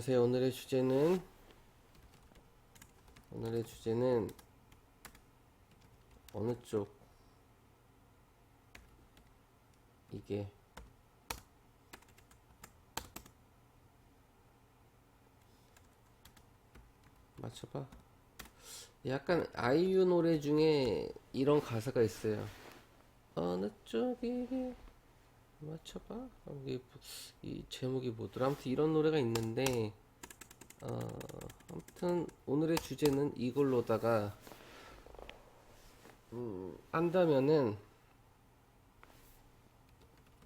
안녕하세요. 오늘의 주제는 어느 쪽 이게 맞춰봐. 약간 아이유 노래 중에 이런 가사가 있어요. 어느 쪽이 맞춰봐. 이 제목이 뭐더라? 아무튼 이런 노래가 있는데 아무튼 오늘의 주제는 이걸로다가 한다면은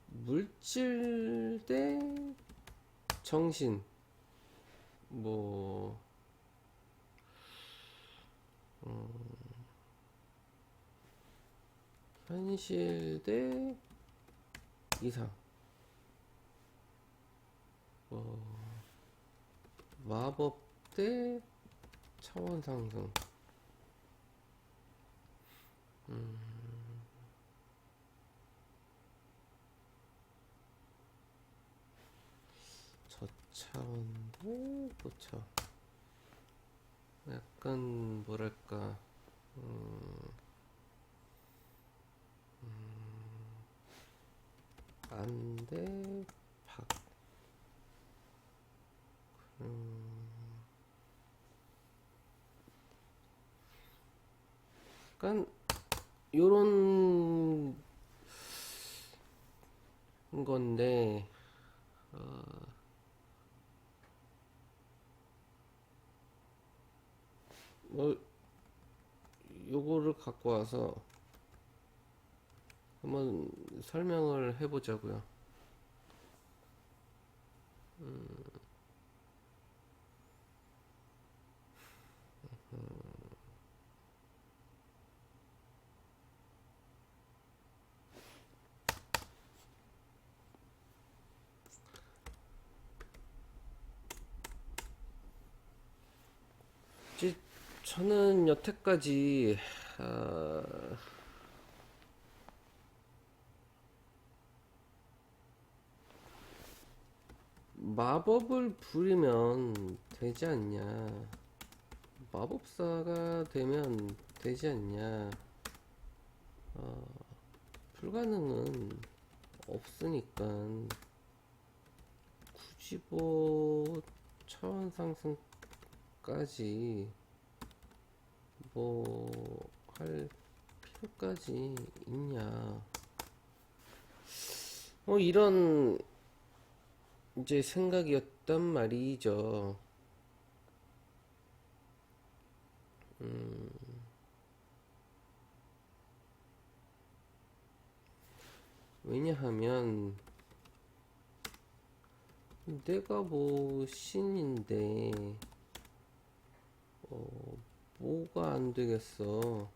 물질 대 정신, 뭐 현실 대 이상, 뭐 마법 대 차원 상승. 저차원 대 고차원. 약간 뭐랄까, 안대 박. 약간 요런 건데 뭐 요거를 갖고 와서 한번 설명을 해보자고요. 이제 저는 여태까지 아, 마법을 부리면 되지 않냐, 마법사가 되면 되지 않냐, 불가능은 없으니까 굳이 뭐 차원 상승까지 뭐 할 필요까지 있냐, 뭐 이런 이제 생각이었단 말이죠. 왜냐하면 내가 뭐 신인데 뭐가 안 되겠어,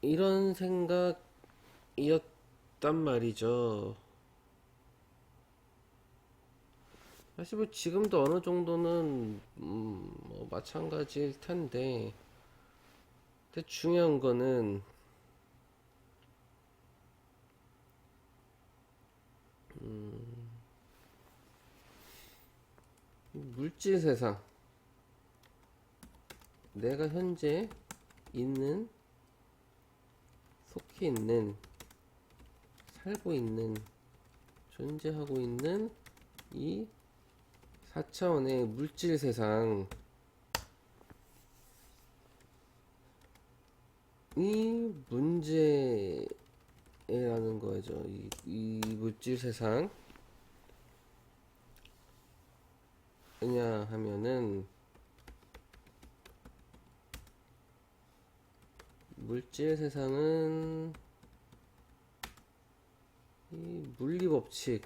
이런 생각이었단 말이죠. 사실 뭐 지금도 어느 정도는 뭐 마찬가지일 텐데, 근데 중요한 거는 물질 세상, 내가 현재 있는, 속해 있는, 살고 있는, 존재하고 있는 이 4차원의 물질 세상, 이 문제라는 거죠. 이 물질 세상. 왜냐 하면은 물질 세상은 이 물리 법칙,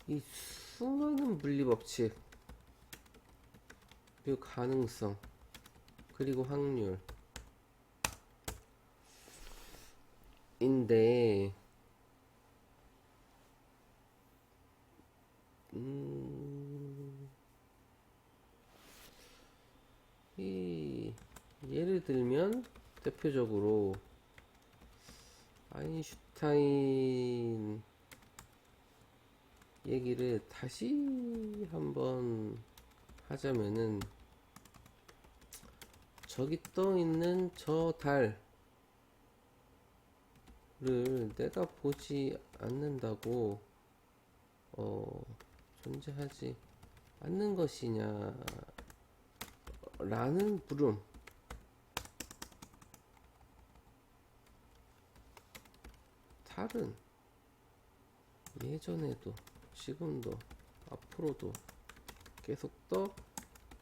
이 수많은 물리 법칙, 그리고 가능성, 그리고 확률인데, 이 예를 들면 대표적으로 아인슈타인 얘기를 다시 한번 하자면은, 저기 떠 있는 저 달을 내가 보지 않는다고 존재하지 않는 것이냐 라는 물음. 달은 예전에도 지금도 앞으로도 계속 떠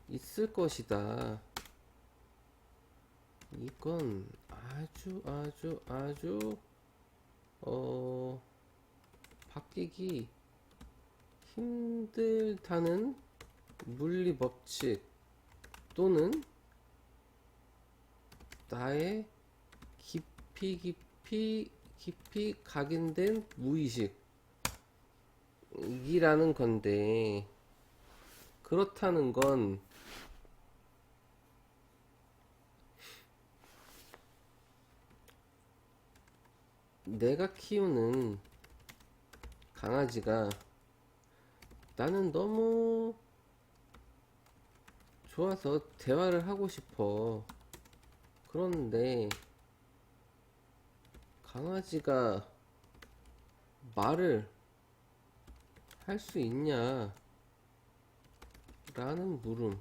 있을 것이다. 이건 아주 바뀌기 힘들다는 물리 법칙 또는 나의 깊이 각인된 무의식이라는 건데, 그렇다는 건 내가 키우는 강아지가 나는 너무 좋아서 대화를 하고 싶어. 그런데 강아지가 말을 할 수 있냐 라는 물음.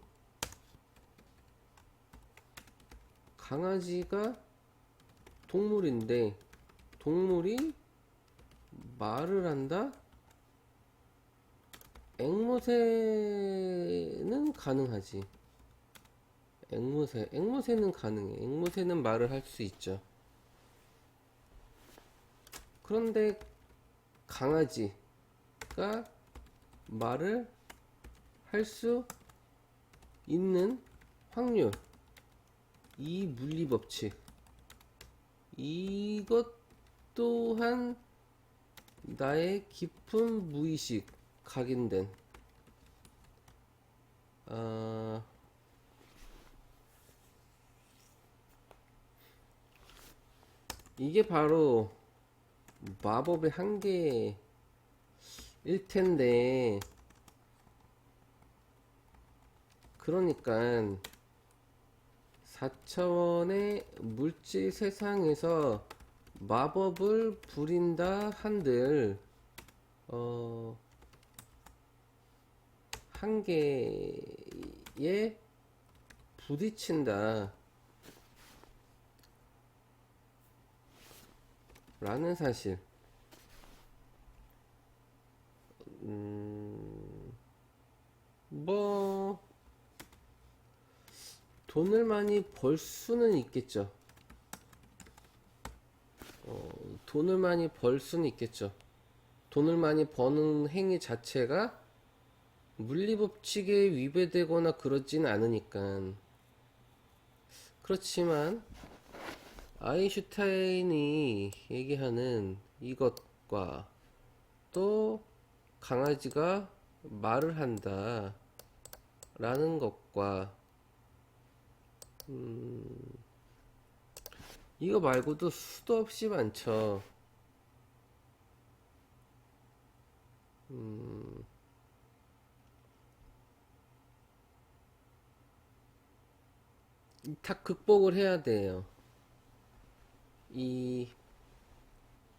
강아지가 동물인데 동물이 말을 한다? 앵무새는 가능하지. 앵무새는 가능해. 앵무새는 말을 할 수 있죠. 그런데 강아지가 말을 할 수 있는 확률, 이 물리 법칙, 이것 또한 나의 깊은 무의식 각인된 이게 바로 마법의 한계일 텐데, 그러니까 4차원의 물질 세상에서 마법을 부린다 한들 한계에 부딪힌다 라는 사실. 뭐 돈을 많이 벌 수는 있겠죠. 돈을 많이 벌 수는 있겠죠. 돈을 많이 버는 행위 자체가 물리법칙에 위배되거나 그러진 않으니까. 그렇지만 아인슈타인이 얘기하는 이것과 또 강아지가 말을 한다 라는 것과 이거 말고도 수도 없이 많죠. 다 극복을 해야 돼요. 이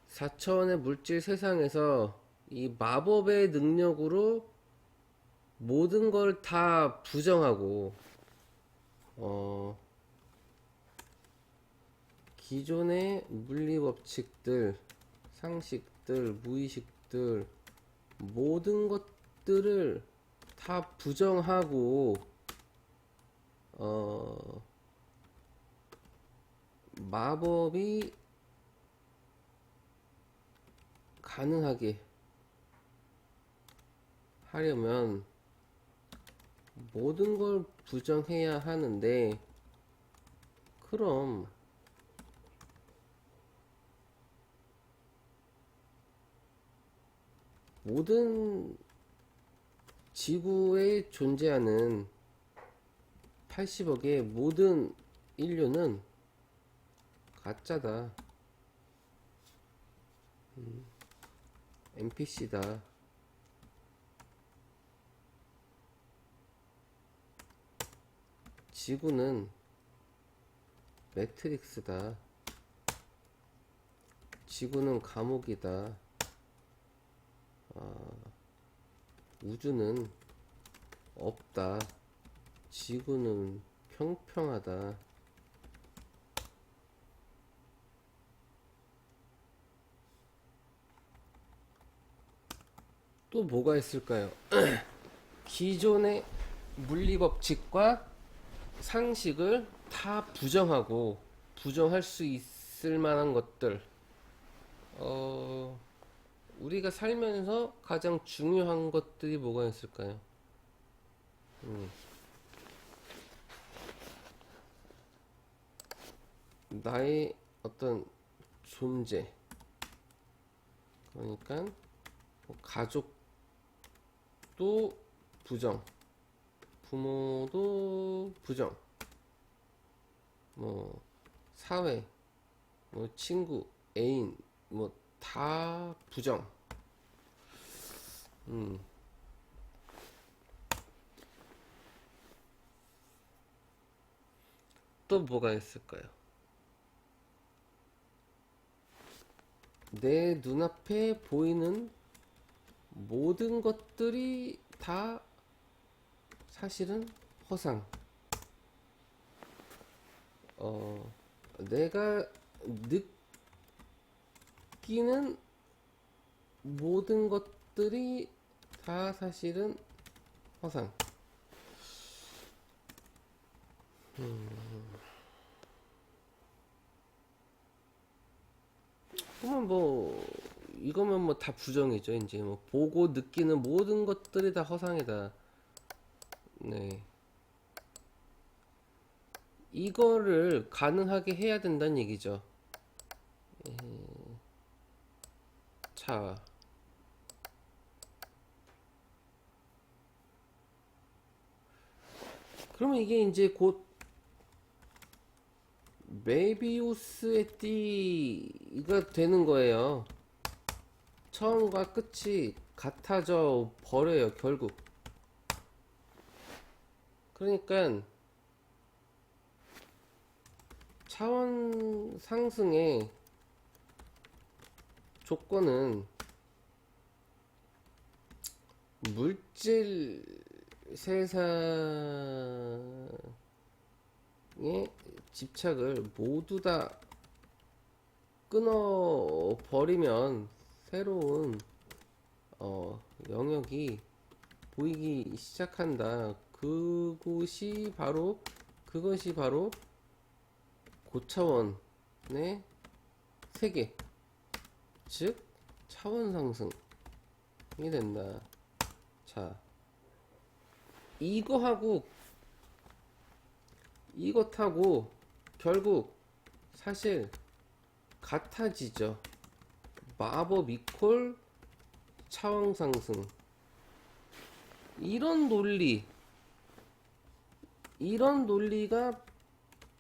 4차원의 물질 세상에서 이 마법의 능력으로 모든 걸 다 부정하고 기존의 물리 법칙들, 상식들, 무의식들 모든 것들을 다 부정하고 마법이 가능하게 하려면 모든 걸 부정해야 하는데, 그럼 모든 지구에 존재하는 80억의 모든 인류는 가짜다. NPC다. 지구는 매트릭스다. 지구는 감옥이다. 우주는 없다. 지구는 평평하다. 또 뭐가 있을까요? 기존의 물리법칙과 상식을 다 부정하고 부정할 수 있을 만한 것들. 우리가 살면서 가장 중요한 것들이 뭐가 있을까요? 나의 어떤 존재. 그러니까 가족도 부정, 부모도 부정, 뭐 사회, 뭐 친구, 애인, 뭐 다 부정. 또 뭐가 있을까요? 내 눈앞에 보이는 모든 것들이 다 사실은 허상. 내가 느끼는 모든 것들이 다 사실은 허상. 그러면 뭐 이거면 뭐 다 부정이죠. 이제 뭐 보고 느끼는 모든 것들이 다 허상이다. 네. 이거를 가능하게 해야 된다는 얘기죠. 자, 그러면 이게 이제 곧 메비우스의 띠가 되는 거예요. 처음과 끝이 같아져 버려요, 결국. 그러니까 차원 상승의 조건은 물질 세상의 집착을 모두 다 끊어버리면 새로운 영역이 보이기 시작한다. 그것이 바로 고차원의 세계, 즉 차원 상승이 된다. 자, 이것하고 결국 사실 같아지죠. 마법 이퀄 차원 상승. 이런 논리가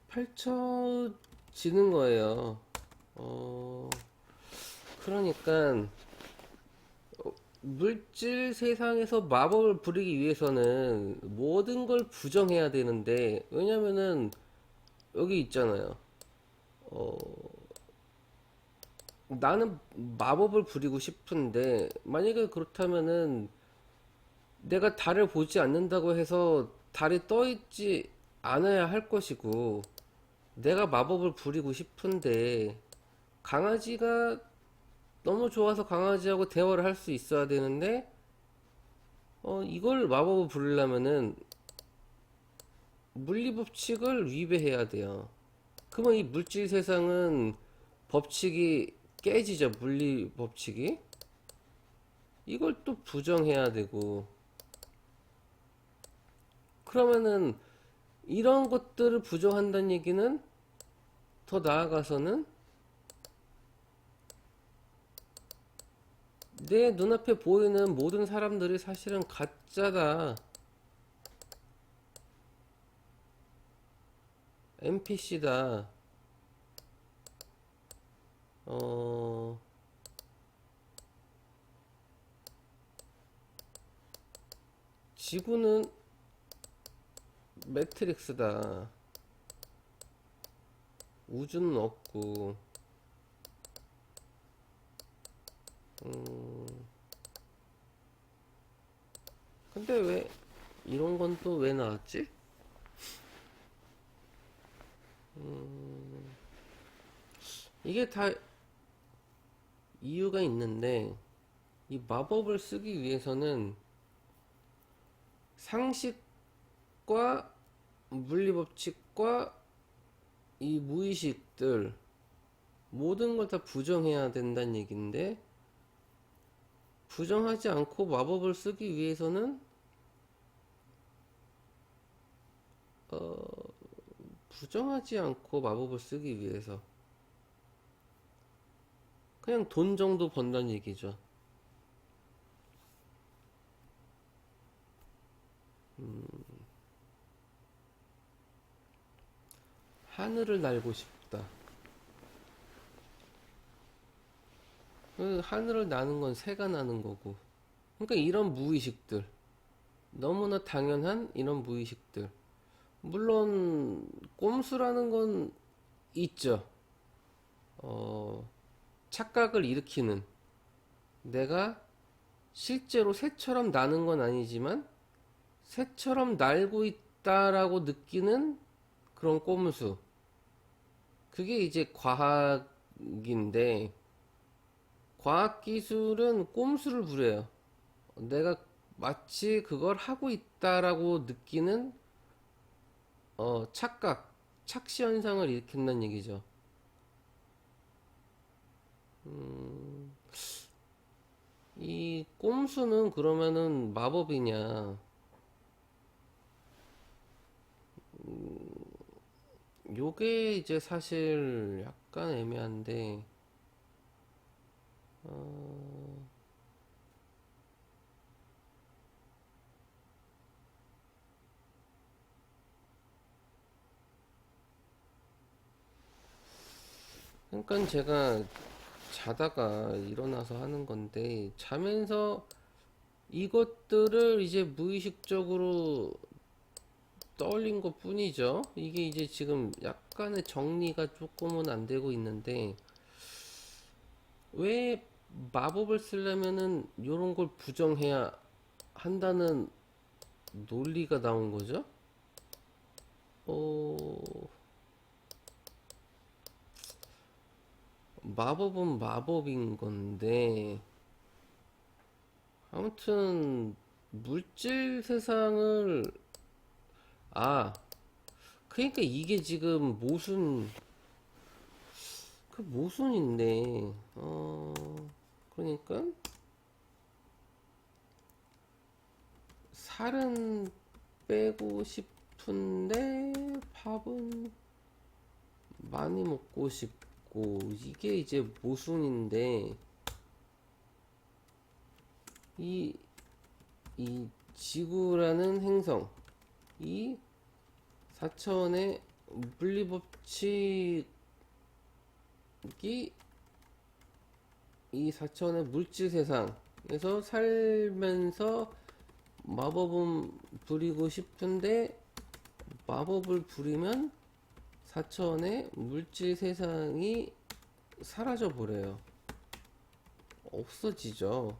펼쳐지는 거예요. 그러니까 물질 세상에서 마법을 부리기 위해서는 모든 걸 부정해야 되는데, 왜냐면은 여기 있잖아요. 나는 마법을 부리고 싶은데 만약에 그렇다면은 내가 달을 보지 않는다고 해서 달이 떠 있지 않아야 할 것이고, 내가 마법을 부리고 싶은데 강아지가 너무 좋아서 강아지하고 대화를 할 수 있어야 되는데, 이걸 마법을 부리려면은 물리 법칙을 위배해야 돼요. 그러면 이 물질 세상은 법칙이 깨지죠. 물리 법칙이. 이걸 또 부정해야 되고, 그러면은 이런 것들을 부정한다는 얘기는 더 나아가서는 내 눈앞에 보이는 모든 사람들이 사실은 가짜다. NPC다. 어, 지구는 매트릭스다. 우주는 없고. 근데 왜 이런 건 또 왜 나왔지? 이게 다 이유가 있는데, 이 마법을 쓰기 위해서는 상식과 물리법칙과 이 무의식들 모든 걸 다 부정해야 된다는 얘기인데, 부정하지 않고 마법을 쓰기 위해서는 부정하지 않고 마법을 쓰기 위해서 그냥 돈 정도 번다는 얘기죠. 하늘을 날고 싶다. 하늘을 나는 건 새가 나는 거고. 그러니까 이런 무의식들, 너무나 당연한 이런 무의식들. 물론 꼼수라는 건 있죠. 착각을 일으키는, 내가 실제로 새처럼 나는 건 아니지만 새처럼 날고 있다라고 느끼는 그런 꼼수. 그게 이제 과학인데, 과학기술은 꼼수를 부려요. 내가 마치 그걸 하고 있다라고 느끼는 착각, 착시 현상을 일으킨다는 얘기죠. 이 꼼수는 그러면은 마법이냐? 요게 이제 사실 약간 애매한데, 그러니까 제가 자다가 일어나서 하는 건데, 자면서 이것들을 이제 무의식적으로 떠올린 것 뿐이죠. 이게 이제 지금 약간의 정리가 조금은 안 되고 있는데, 왜 마법을 쓰려면은 이런 걸 부정해야 한다는 논리가 나온 거죠? 어, 마법은 마법인 건데, 아무튼, 물질 세상을, 아, 그러니까 이게 지금 모순인데, 그러니까, 살은 빼고 싶은데, 밥은 많이 먹고 싶고, 이게 이제 모순인데, 이, 이 지구라는 행성, 이 4차원의 물리법칙이 이 4차원의 물질 세상에서 살면서 마법은 부리고 싶은데 마법을 부리면 4차원의 물질 세상이 사라져 버려요. 없어지죠.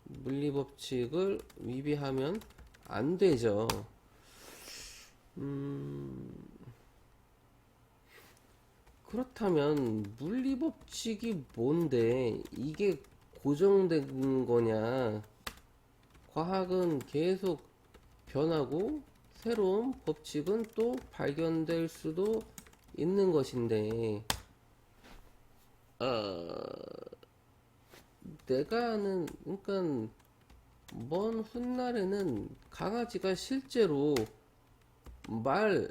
물리법칙을 위배하면 안 되죠. 그렇다면 물리법칙이 뭔데 이게 고정된 거냐? 과학은 계속 변하고 새로운 법칙은 또 발견될 수도 있는 것인데, 내가 아는, 그러니까 먼 훗날에는 강아지가 실제로 말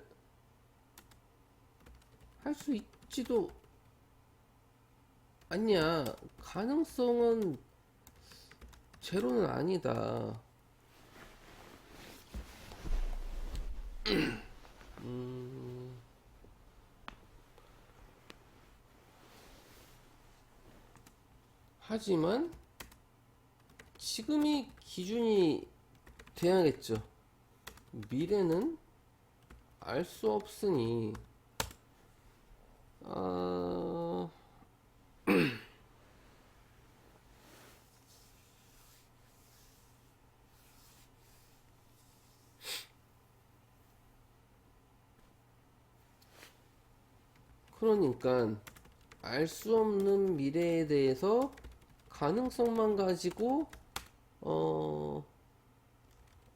할 수 있지도 않냐? 가능성은 제로는 아니다. 하지만 지금이 기준이 돼야겠죠. 미래는 알 수 없으니, 아, 그러니까 알 수 없는 미래에 대해서 가능성만 가지고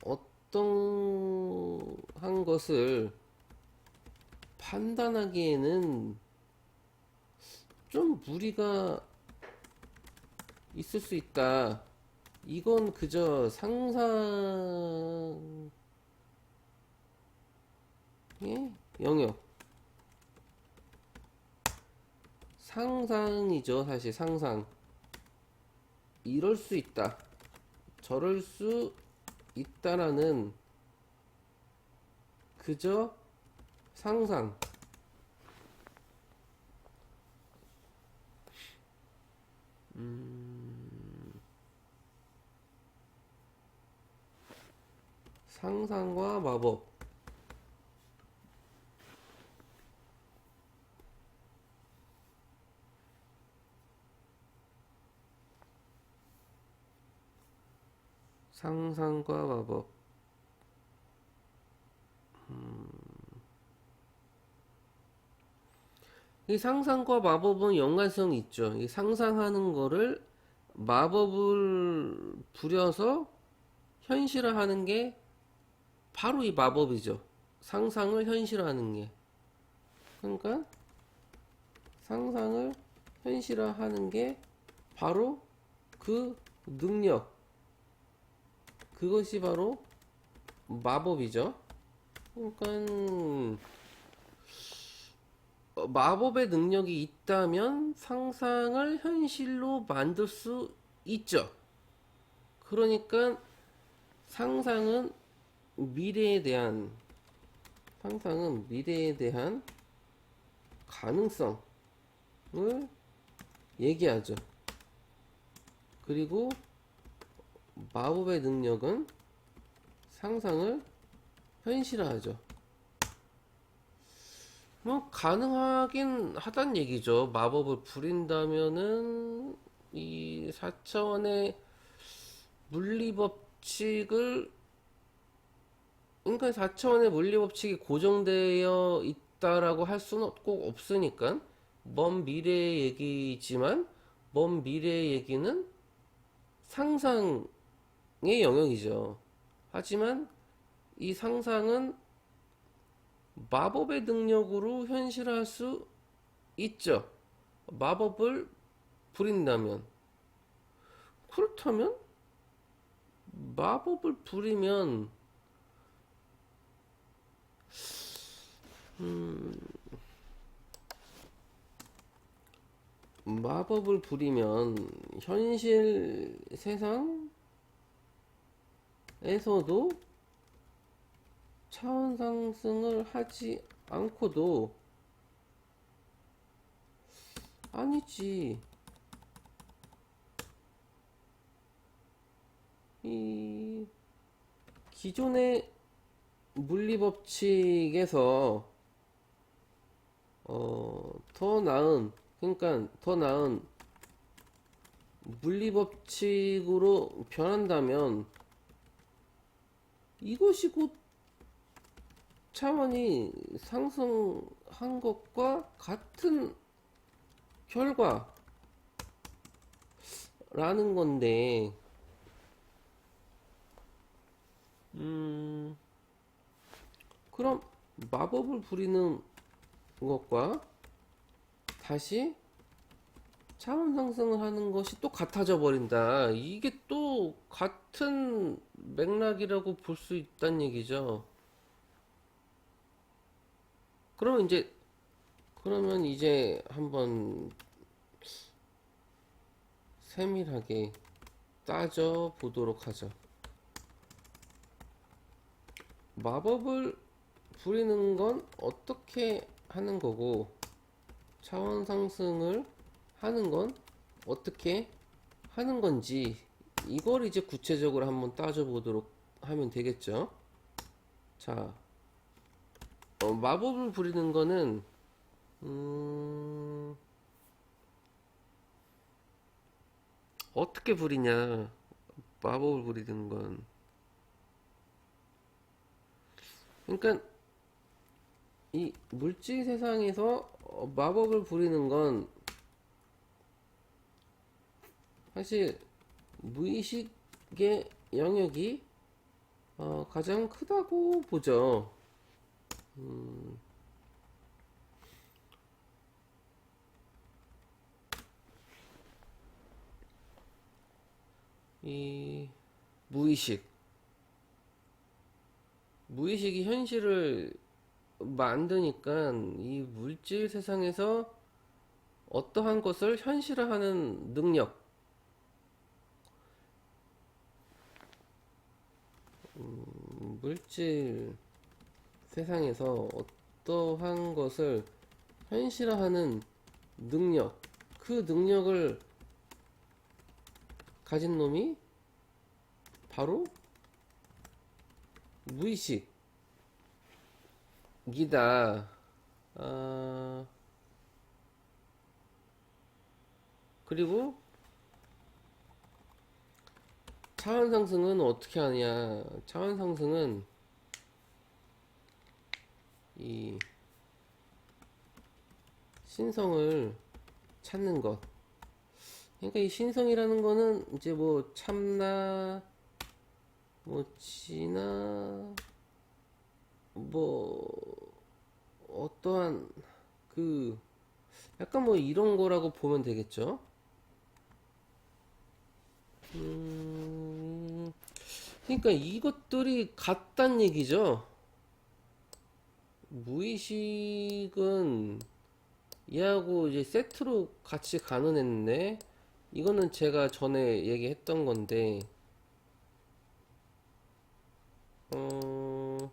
어떤 한 것을 판단하기에는 좀 무리가 있을 수 있다. 이건 그저 상상의 영역. 상상이죠, 사실 상상. 이럴 수 있다, 저럴 수 있다라는 그저 상상. 상상과 마법. 상상과 마법. 이 상상과 마법은 연관성이 있죠. 이 상상하는 거를 마법을 부려서 현실화하는 게 바로 이 마법이죠. 상상을 현실화하는 게. 그러니까 상상을 현실화하는 게 바로 그 능력. 그것이 바로 마법이죠. 그러니까 마법의 능력이 있다면 상상을 현실로 만들 수 있죠. 그러니까 상상은 미래에 대한 상상은 미래에 대한 가능성을 얘기하죠. 그리고 마법의 능력은 상상을 현실화하죠. 뭐 가능하긴 하단 얘기죠. 마법을 부린다면은 이 4차원의 물리 법칙을, 그러니까 4차원의 물리 법칙이 고정되어 있다라고 할 수는 꼭 없으니까 먼 미래의 얘기지만, 먼 미래의 얘기는 상상의 영역이죠. 하지만 이 상상은 마법의 능력으로 현실화할 수 있죠. 마법을 부린다면. 그렇다면 마법을 부리면 마법을 부리면 현실 세상에서도 차원 상승을 하지 않고도, 아니지, 이 기존의 물리 법칙에서 더 나은, 그러니까 더 나은 물리 법칙으로 변한다면 이것이 곧 차원이 상승한 것과 같은 결과라는 건데, 그럼 마법을 부리는 것과 다시 차원 상승을 하는 것이 또 같아져 버린다. 이게 또 같은 맥락이라고 볼 수 있다는 얘기죠. 그러면 이제 한번 세밀하게 따져 보도록 하죠. 마법을 부리는 건 어떻게 하는 거고, 차원 상승을 하는 건 어떻게 하는 건지 이걸 이제 구체적으로 한번 따져보도록 하면 되겠죠. 자, 마법을 부리는 거는 어떻게 부리냐? 마법을 부리는 건 그러니까 이 물질 세상에서 마법을 부리는 건 사실 무의식의 영역이 가장 크다고 보죠. 이 무의식이 현실을 만드니까 이 물질 세상에서 어떠한 것을 현실화하는 능력, 물질 세상에서 어떠한 것을 현실화하는 능력, 그 능력을 가진 놈이 바로 무의식이다. 그리고 차원 상승은 어떻게 하냐? 차원 상승은 이 신성을 찾는 것. 그러니까 이 신성이라는 거는 이제 뭐 참나, 뭐 진화, 뭐 어떠한 그 약간 뭐 이런 거라고 보면 되겠죠. 그러니까 이것들이 같단 얘기죠. 무의식은 얘하고 이제 세트로 같이 가는 애인데 이거는 제가 전에 얘기했던 건데 어...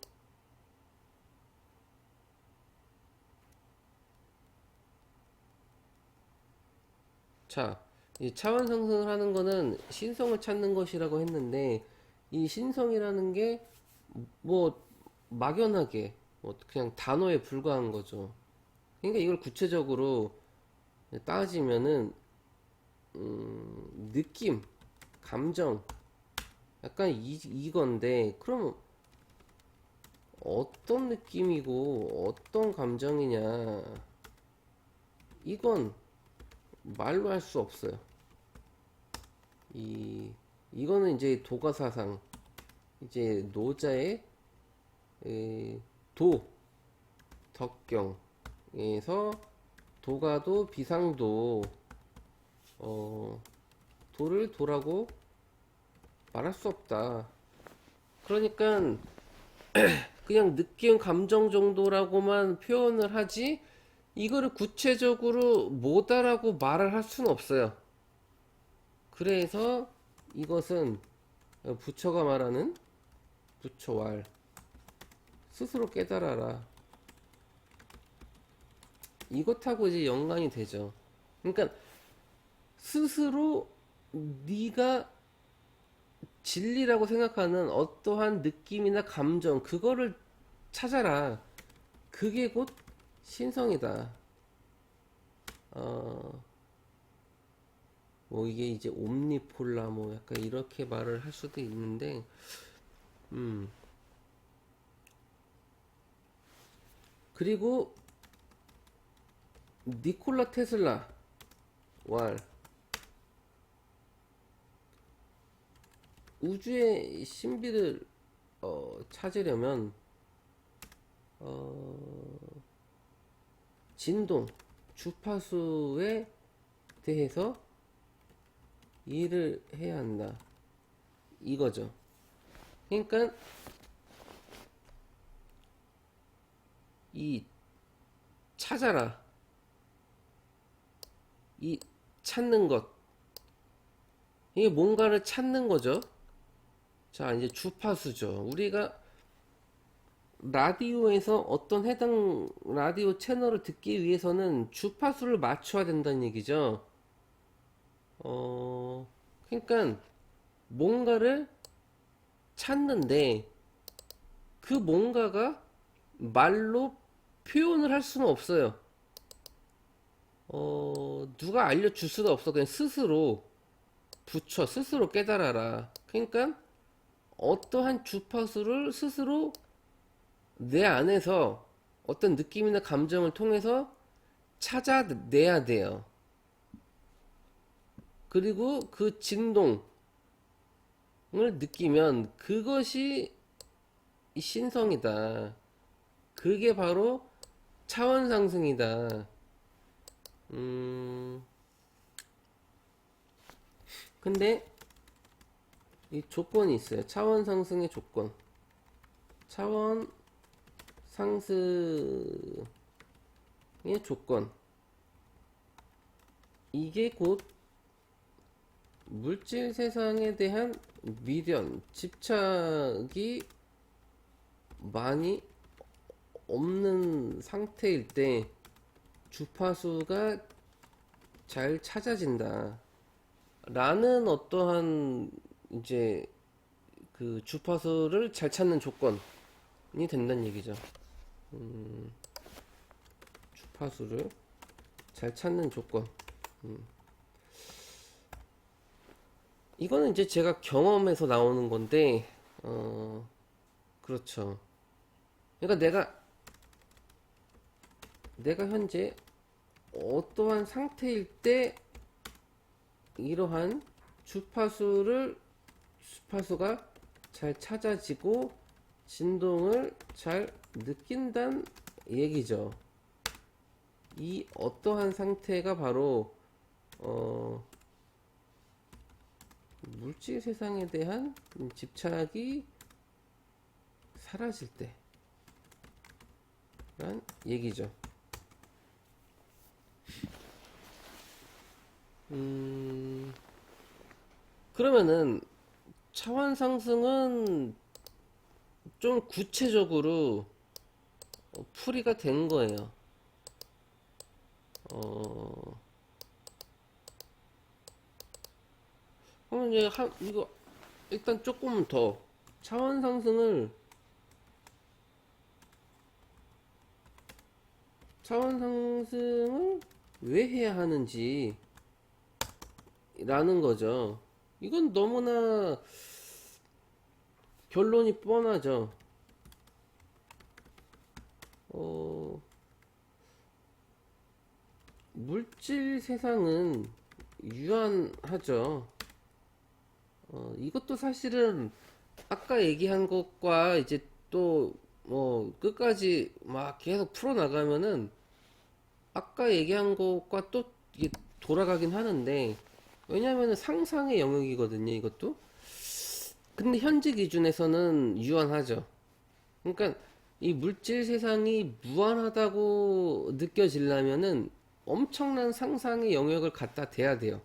자, 이 차원 상승을 하는 거는 신성을 찾는 것이라고 했는데 이 신성이라는 게 뭐 막연하게 뭐 그냥 단어에 불과한 거죠. 그러니까 이걸 구체적으로 따지면은 느낌, 감정 약간 이건데 그럼 어떤 느낌이고 어떤 감정이냐 이건 말로 할 수 없어요. 이거는 이제 도가사상 이제 노자의 도 덕경에서 도가도 비상도 도를 도라고 말할 수 없다. 그러니까 그냥 느낌 감정 정도라고만 표현을 하지 이거를 구체적으로 뭐다라고 말을 할 수는 없어요. 그래서 이것은 부처가 말하는 부처왈 스스로 깨달아라 이것하고 이제 연관이 되죠. 그러니까 스스로 네가 진리라고 생각하는 어떠한 느낌이나 감정 그거를 찾아라. 그게 곧 신성이다. 뭐 이게 이제 옴니폴라 뭐 약간 이렇게 말을 할 수도 있는데 그리고 니콜라 테슬라 왈 우주의 신비를 찾으려면 진동 주파수에 대해서 일을 해야 한다 이거죠. 그러니까 이 찾아라 이 찾는 것 이게 뭔가를 찾는 거죠. 자 이제 주파수죠. 우리가 라디오에서 어떤 해당 라디오 채널을 듣기 위해서는 주파수를 맞춰야 된다는 얘기죠. 그러니까 뭔가를 찾는데 그 뭔가가 말로 표현을 할 수는 없어요. 누가 알려줄 수도 없어. 그냥 스스로 붙여, 스스로 깨달아라. 그러니까 어떠한 주파수를 스스로 내 안에서 어떤 느낌이나 감정을 통해서 찾아내야 돼요. 그리고 그 진동을 느끼면 그것이 신성이다. 그게 바로 차원 상승이다. 근데 이 조건이 있어요. 차원 상승의 조건. 차원 상승의 조건. 이게 곧 물질 세상에 대한 미련, 집착이 많이 없는 상태일 때 주파수가 잘 찾아진다. 라는 어떠한 이제 그 주파수를 잘 찾는 조건이 된다는 얘기죠. 주파수를 잘 찾는 조건. 이거는 이제 제가 경험에서 나오는 건데, 그렇죠. 그러니까 내가 현재 어떠한 상태일 때 이러한 주파수가 잘 찾아지고 진동을 잘 느낀다는 얘기죠. 이 어떠한 상태가 바로 물질 세상에 대한 집착이 사라질 때란 얘기죠. 그러면은 차원 상승은 좀 구체적으로 풀이가 된 거예요. 그러면 이제 이거 일단 조금 더 차원 상승을 왜 해야 하는지 라는 거죠. 이건 너무나 결론이 뻔하죠. 물질 세상은 유한하죠. 이것도 사실은 아까 얘기한 것과 이제 또 뭐 끝까지 막 계속 풀어나가면은 아까 얘기한 것과 또 이게 돌아가긴 하는데, 왜냐하면 상상의 영역이거든요, 이것도. 근데 현재 기준에서는 유한하죠. 그러니까 이 물질 세상이 무한하다고 느껴지려면은 엄청난 상상의 영역을 갖다 대야 돼요.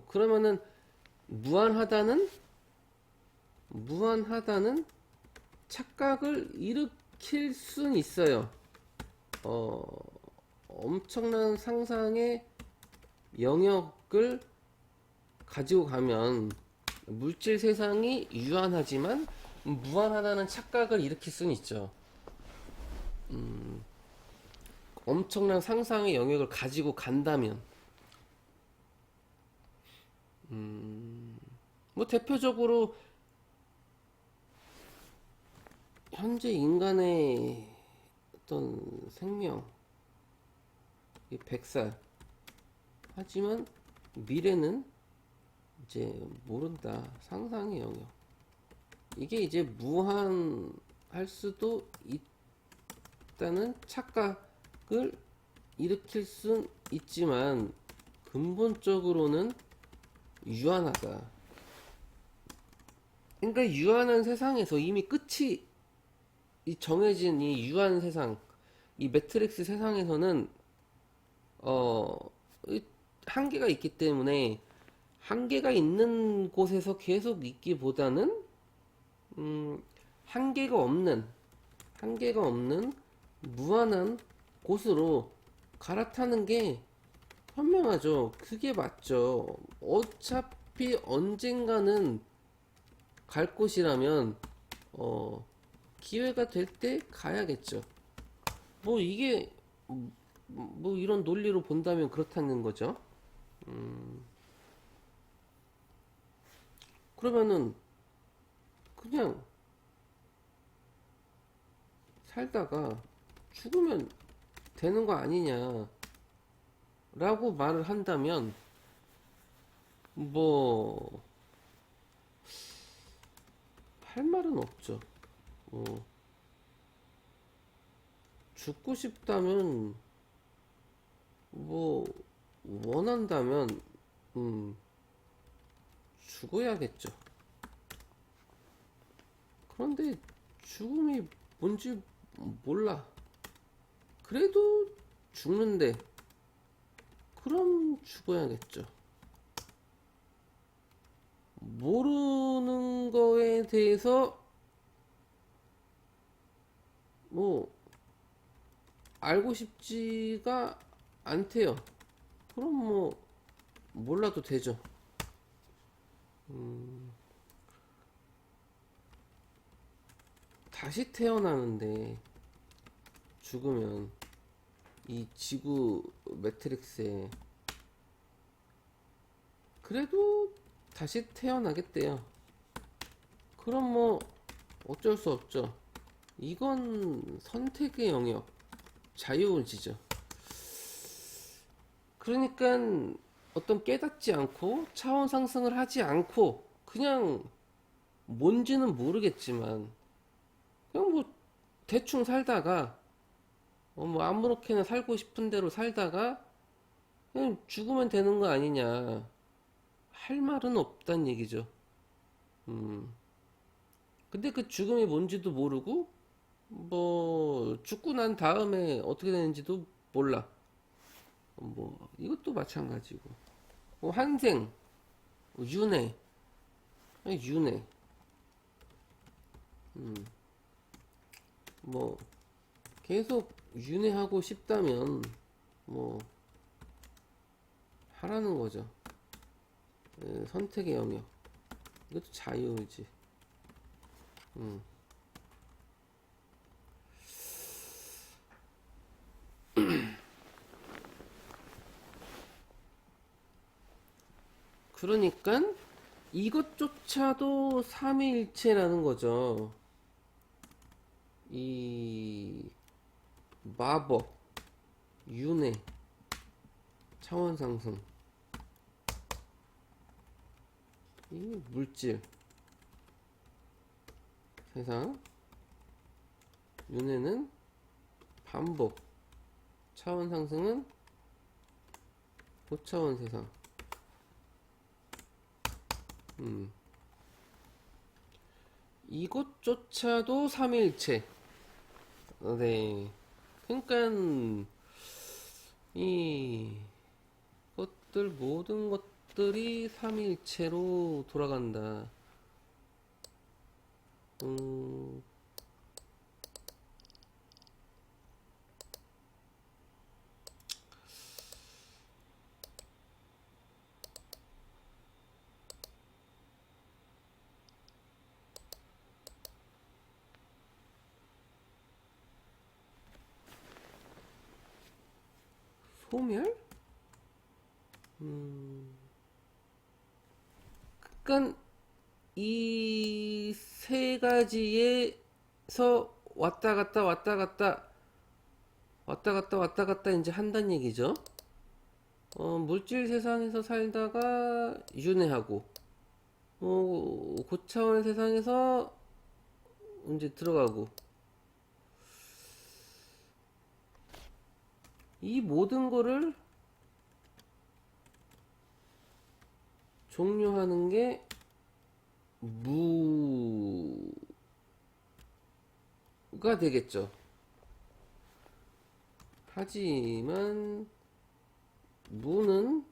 그러면은 무한하다는 착각을 일으킬 순 있어요. 엄청난 상상의 영역을 가지고 가면 물질 세상이 유한하지만 무한하다는 착각을 일으킬 수는 있죠. 엄청난 상상의 영역을 가지고 간다면, 뭐 대표적으로 현재 인간의 어떤 생명, 100살. 하지만 미래는 이제 모른다. 상상의 영역. 이게 이제 무한할 수도 있다는 착각을 일으킬 순 있지만 근본적으로는 유한하다. 그러니까 유한한 세상에서 이미 끝이 정해진 이 유한 세상, 이 매트릭스 세상에서는 한계가 있기 때문에 한계가 있는 곳에서 계속 있기보다는 한계가 없는 무한한 곳으로 갈아타는 게 현명하죠. 그게 맞죠. 어차피 언젠가는 갈 곳이라면 기회가 될 때 가야겠죠. 뭐 이게 뭐 이런 논리로 본다면 그렇다는 거죠. 그러면은 그냥 살다가 죽으면 되는 거 아니냐라고 말을 한다면 뭐 할 말은 없죠. 어, 죽고 싶다면 뭐 원한다면 음, 죽어야겠죠. 그런데 죽음이 뭔지 몰라. 그래도 죽는데 그럼 죽어야겠죠. 모르는 거에 대해서 뭐 알고 싶지가 않대요. 그럼 뭐 몰라도 되죠. 다시 태어나는데 죽으면 이 지구 매트릭스에 그래도 다시 태어나겠대요. 그럼 뭐 어쩔 수 없죠. 이건 선택의 영역, 자유의지죠. 그러니까 어떤 깨닫지 않고 차원 상승을 하지 않고 그냥 뭔지는 모르겠지만 그냥 뭐 대충 살다가 뭐 아무렇게나 살고 싶은 대로 살다가 그냥 죽으면 되는 거 아니냐 할 말은 없단 얘기죠. 근데 그 죽음이 뭔지도 모르고 뭐 죽고 난 다음에 어떻게 되는지도 몰라. 뭐 이것도 마찬가지고 뭐 환생, 윤회, 윤회 뭐 계속 윤회하고 싶다면 뭐 하라는 거죠. 선택의 영역. 이것도 자유의지. 그러니까 이것조차도 삼위일체라는 거죠. 이 마법, 윤회, 차원 상승, 이 물질, 세상, 윤회는 반복, 차원 상승은 고차원 세상. 이것조차도 삼위일체. 네. 그러니까 이 것들 모든 것들이 삼위일체로 돌아간다. 음, 소멸? 그러니까 이 세 가지에서 왔다 갔다 왔다 갔다 왔다 갔다 왔다 갔다 이제 한다는 얘기죠. 물질 세상에서 살다가 윤회하고 고차원의 세상에서 이제 들어가고 이 모든 거를 종료하는 게 무가 되겠죠. 하지만 무는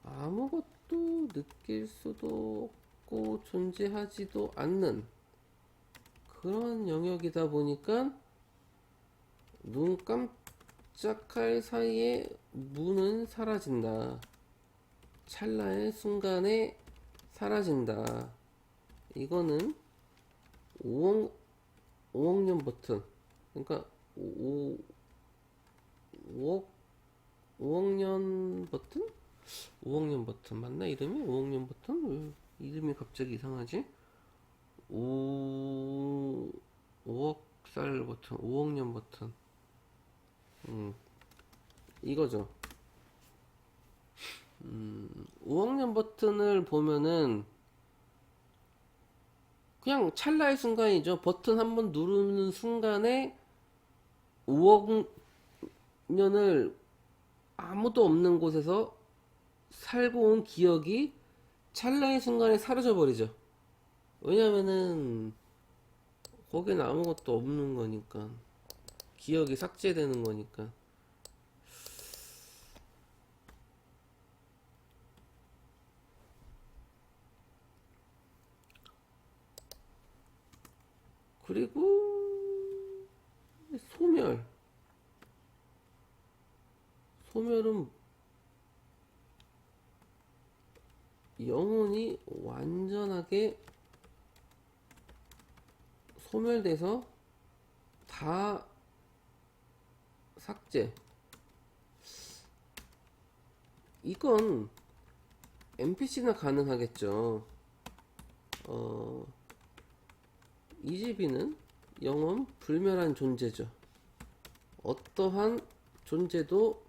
아무것도 느낄 수도 없고 존재하지도 않는 그런 영역이다 보니까 눈 시작할 사이에 무는 사라진다. 찰나의 순간에 사라진다. 이거는 5억, 5억 년 버튼. 그러니까 5억, 5억 년 버튼? 5억 년 버튼 맞나 이름이? 5억 년 버튼? 왜 이름이 갑자기 이상하지? 5억 살 버튼, 5억 년 버튼. 이거죠. 5억 년 버튼을 보면은 그냥 찰나의 순간이죠. 버튼 한번 누르는 순간에 5억 년을 아무도 없는 곳에서 살고 온 기억이 찰나의 순간에 사라져 버리죠. 왜냐면은 거기는 아무것도 없는 거니까. 기억이 삭제되는 거니까. 그리고 소멸. 소멸은 영혼이 완전하게 소멸돼서 다 삭제. 이건 NPC나 가능하겠죠. 이지비는 영원 불멸한 존재죠. 어떠한 존재도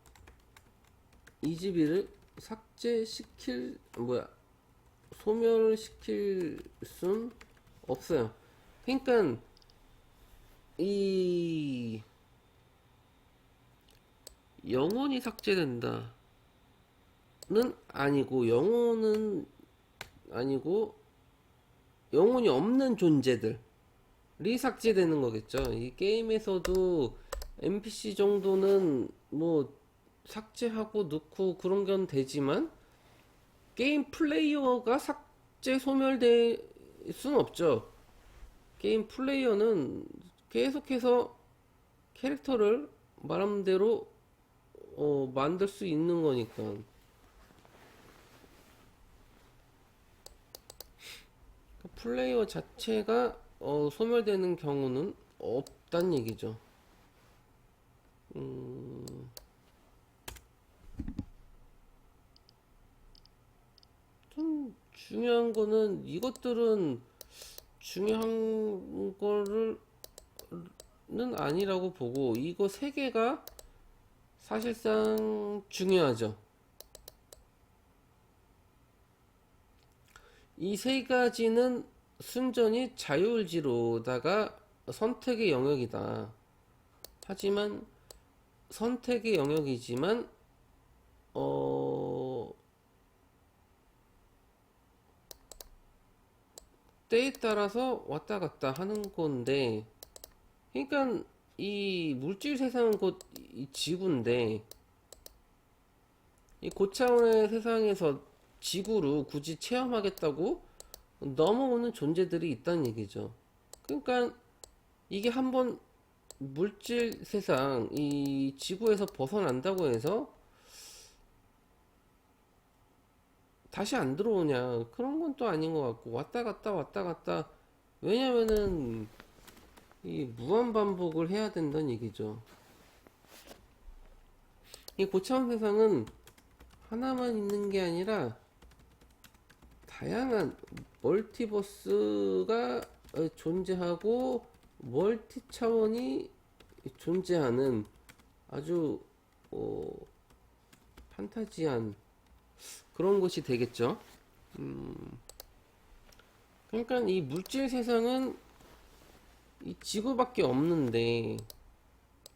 이지비를 삭제시킬 소멸시킬 순 없어요. 그러니까 이 영혼이 삭제된다는 아니고 영혼은 아니고 영혼이 없는 존재들이 삭제되는 거겠죠. 이 게임에서도 NPC 정도는 뭐 삭제하고 넣고 그런 건 되지만 게임 플레이어가 삭제 소멸될 수는 없죠. 게임 플레이어는 계속해서 캐릭터를 말하는 대로 만들 수 있는 거니까. 플레이어 자체가 소멸되는 경우는 없단 얘기죠. 좀 중요한 거는 이것들은 중요한 거는 아니라고 보고 이거 세 개가 사실상 중요하죠. 이 세 가지는 순전히 자유의지로다가 선택의 영역이다. 하지만 선택의 영역이지만 때에 따라서 왔다 갔다 하는 건데, 그러니까 이 물질 세상은 곧 이 지구인데 이 고차원의 세상에서 지구로 굳이 체험하겠다고 넘어오는 존재들이 있다는 얘기죠. 그러니까 이게 한번 물질 세상 이 지구에서 벗어난다고 해서 다시 안 들어오냐 그런 건 또 아닌 것 같고 왔다 갔다 왔다 갔다 왜냐면은 이 무한 반복을 해야 된다는 얘기죠. 이 고차원 세상은 하나만 있는 게 아니라 다양한 멀티버스가 존재하고 멀티 차원이 존재하는 아주 판타지한 그런 것이 되겠죠. 그러니까 이 물질 세상은 이 지구밖에 없는데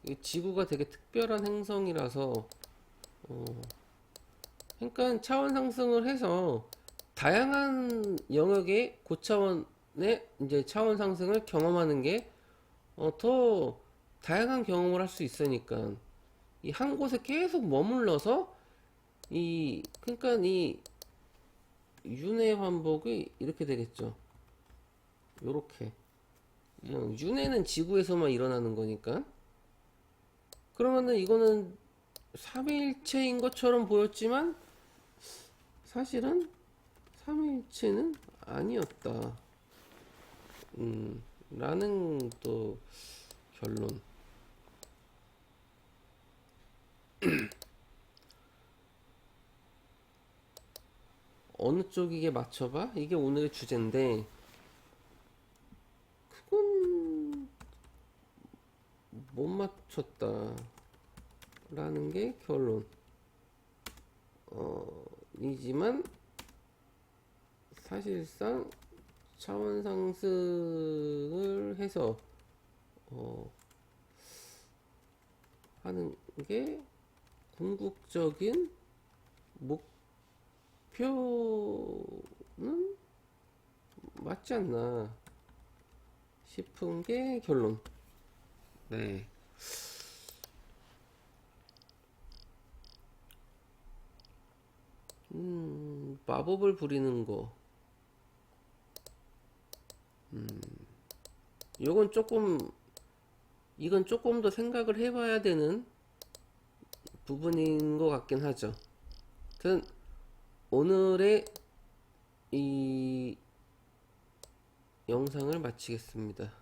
이 지구가 되게 특별한 행성이라서 그러니까 차원 상승을 해서 다양한 영역의 고차원의 이제 차원 상승을 경험하는 게 더 다양한 경험을 할 수 있으니까 이 한 곳에 계속 머물러서 이 그러니까 이 윤회 반복이 이렇게 되겠죠. 요렇게 윤회는 지구에서만 일어나는 거니까 그러면은 이거는 삼위일체인 것처럼 보였지만 사실은 삼위일체는 아니었다. 라는 또 결론. 어느 쪽이게 맞춰봐? 이게 오늘의 주제인데, 그건 못 맞췄다. 라는 게 결론. 이지만, 사실상 차원 상승을 해서, 하는 게 궁극적인 목표는 맞지 않나 싶은 게 결론. 네. 마법을 부리는 거. 요건 조금, 이건 조금 더 생각을 해봐야 되는 부분인 것 같긴 하죠. 하여튼, 오늘의 이 영상을 마치겠습니다.